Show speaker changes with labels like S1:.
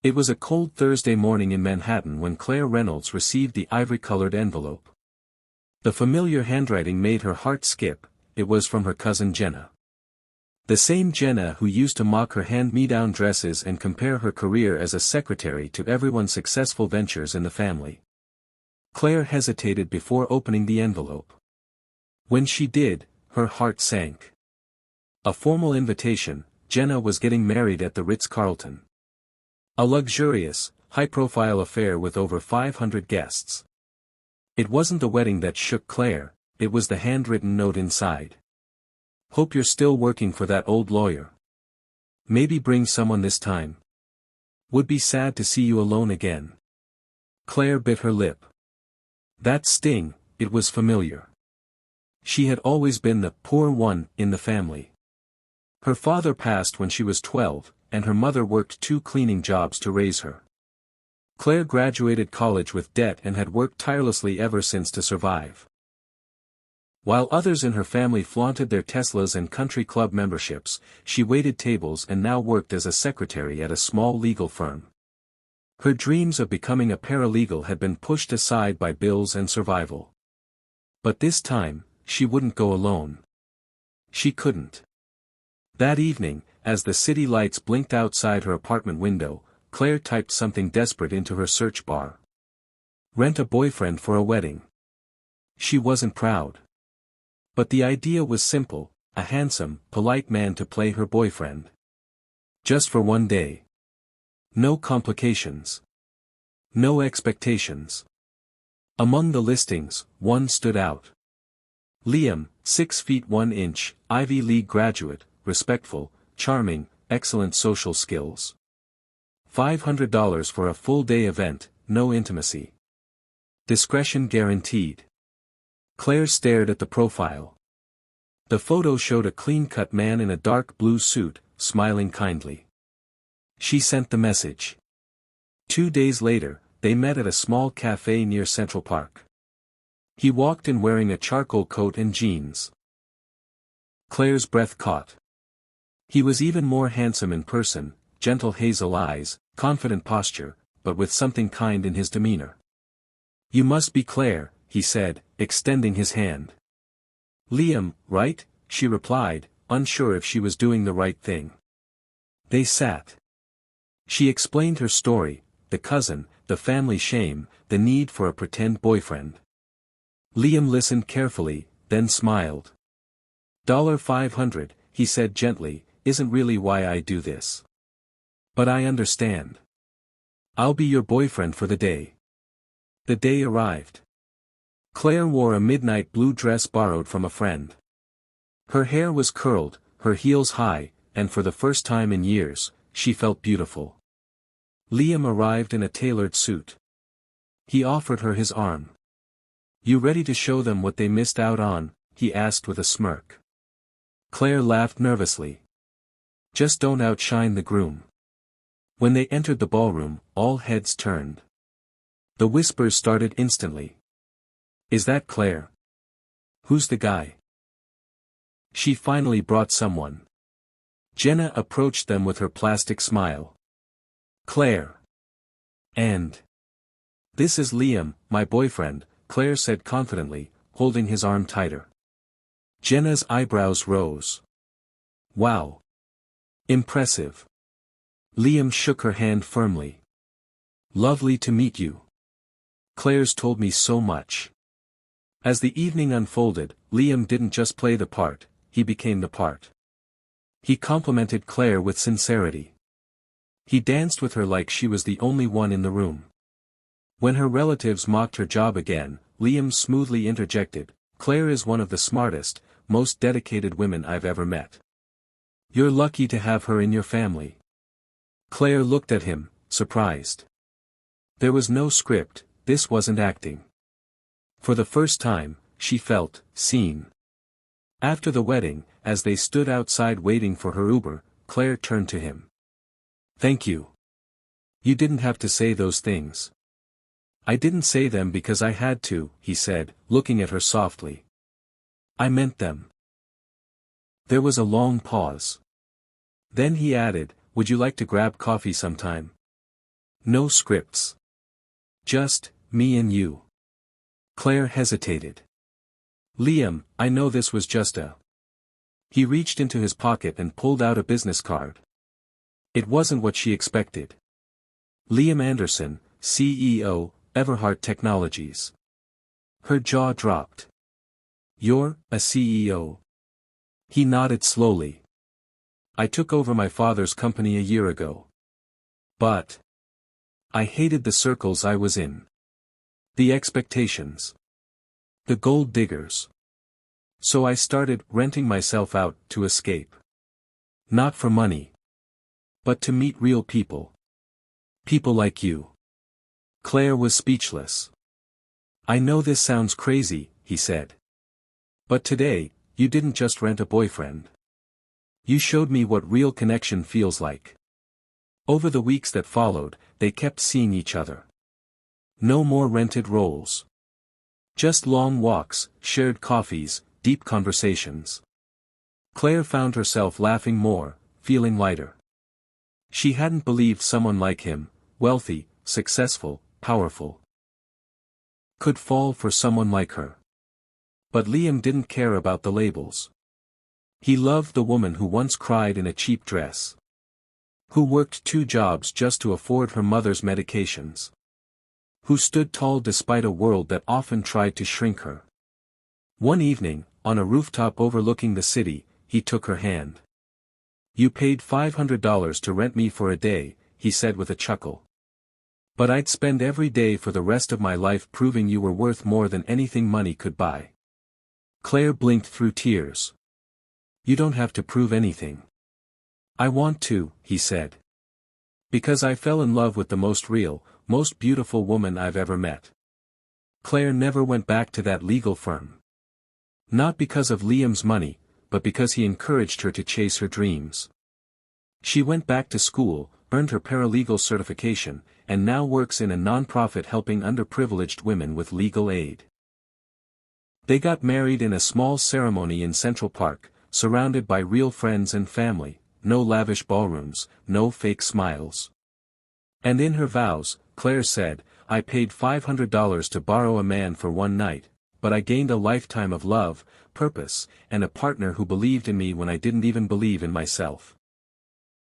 S1: It was a cold Thursday morning in Manhattan when Claire Reynolds received the ivory-colored envelope. The familiar handwriting made her heart skip. It was from her cousin Jenna. The same Jenna who used to mock her hand-me-down dresses and compare her career as a secretary to everyone's successful ventures in the family. Claire hesitated before opening the envelope. When she did, her heart sank. A formal invitation. Jenna was getting married at the Ritz-Carlton. A luxurious, high-profile affair with over 500 guests. It wasn't the wedding that shook Claire, it was the handwritten note inside. Hope you're still working for that old lawyer. Maybe bring someone this time. Would be sad to see you alone again. Claire bit her lip. That sting, it was familiar. She had always been the poor one in the family. Her father passed when she was 12, and her mother worked 2 cleaning jobs to raise her. Claire graduated college with debt and had worked tirelessly ever since to survive. While others in her family flaunted their Teslas and country club memberships, she waited tables and now worked as a secretary at a small legal firm. Her dreams of becoming a paralegal had been pushed aside by bills and survival. But this time, she wouldn't go alone. She couldn't. That evening, as the city lights blinked outside her apartment window, Claire typed something desperate into her search bar. Rent a boyfriend for a wedding. She wasn't proud. But the idea was simple, a handsome, polite man to play her boyfriend. Just for one day. No complications. No expectations. Among the listings, one stood out. Liam, 6 feet 1 inch, Ivy League graduate, respectful, charming, excellent social skills. $500 for a full-day event, no intimacy. Discretion guaranteed. Claire stared at the profile. The photo showed a clean-cut man in a dark blue suit, smiling kindly. She sent the message. 2 days later, they met at a small cafe near Central Park. He walked in wearing a charcoal coat and jeans. Claire's breath caught. He was even more handsome in person, gentle hazel eyes, confident posture, but with something kind in his demeanor. You must be Claire, he said, extending his hand. Liam, right? She replied, unsure if she was doing the right thing. They sat. She explained her story, the cousin, the family shame, the need for a pretend boyfriend. Liam listened carefully, then smiled. $500, he said gently, isn't really why I do this. But I understand. I'll be your boyfriend for the day. The day arrived. Claire wore a midnight blue dress borrowed from a friend. Her hair was curled, her heels high, and for the first time in years, she felt beautiful. Liam arrived in a tailored suit. He offered her his arm. You ready to show them what they missed out on? He asked with a smirk. Claire laughed nervously. Just don't outshine the groom. When they entered the ballroom, all heads turned. The whispers started instantly. Is that Claire? Who's the guy? She finally brought someone. Jenna approached them with her plastic smile. Claire. And. This is Liam, my boyfriend, Claire said confidently, holding his arm tighter. Jenna's eyebrows rose. Wow. Impressive. Liam shook her hand firmly. Lovely to meet you. Claire's told me so much. As the evening unfolded, Liam didn't just play the part, he became the part. He complimented Claire with sincerity. He danced with her like she was the only one in the room. When her relatives mocked her job again, Liam smoothly interjected, Claire is one of the smartest, most dedicated women I've ever met. You're lucky to have her in your family. Claire looked at him, surprised. There was no script, this wasn't acting. For the first time, she felt seen. After the wedding, as they stood outside waiting for her Uber, Claire turned to him. Thank you. You didn't have to say those things. I didn't say them because I had to, he said, looking at her softly. I meant them. There was a long pause. Then he added, would you like to grab coffee sometime? No scripts. Just, me and you. Claire hesitated. Liam, I know this was just a... He reached into his pocket and pulled out a business card. It wasn't what she expected. Liam Anderson, CEO, Everhart Technologies. Her jaw dropped. You're a CEO. He nodded slowly. I took over my father's company a year ago. But I hated the circles I was in. The expectations. The gold diggers. So I started renting myself out to escape. Not for money. But to meet real people. People like you. Claire was speechless. I know this sounds crazy, he said. But today, you didn't just rent a boyfriend. You showed me what real connection feels like. Over the weeks that followed, they kept seeing each other. No more rented roles. Just long walks, shared coffees, deep conversations. Claire found herself laughing more, feeling lighter. She hadn't believed someone like him, wealthy, successful, powerful, could fall for someone like her. But Liam didn't care about the labels. He loved the woman who once cried in a cheap dress. Who worked 2 jobs just to afford her mother's medications. Who stood tall despite a world that often tried to shrink her. One evening, on a rooftop overlooking the city, he took her hand. You paid $500 to rent me for a day, he said with a chuckle. But I'd spend every day for the rest of my life proving you were worth more than anything money could buy. Claire blinked through tears. You don't have to prove anything. I want to, he said. Because I fell in love with the most real, most beautiful woman I've ever met. Claire never went back to that legal firm. Not because of Liam's money, but because he encouraged her to chase her dreams. She went back to school, earned her paralegal certification, and now works in a non-profit helping underprivileged women with legal aid. They got married in a small ceremony in Central Park, surrounded by real friends and family, no lavish ballrooms, no fake smiles. And in her vows, Claire said, I paid $500 to borrow a man for one night, but I gained a lifetime of love, purpose, and a partner who believed in me when I didn't even believe in myself.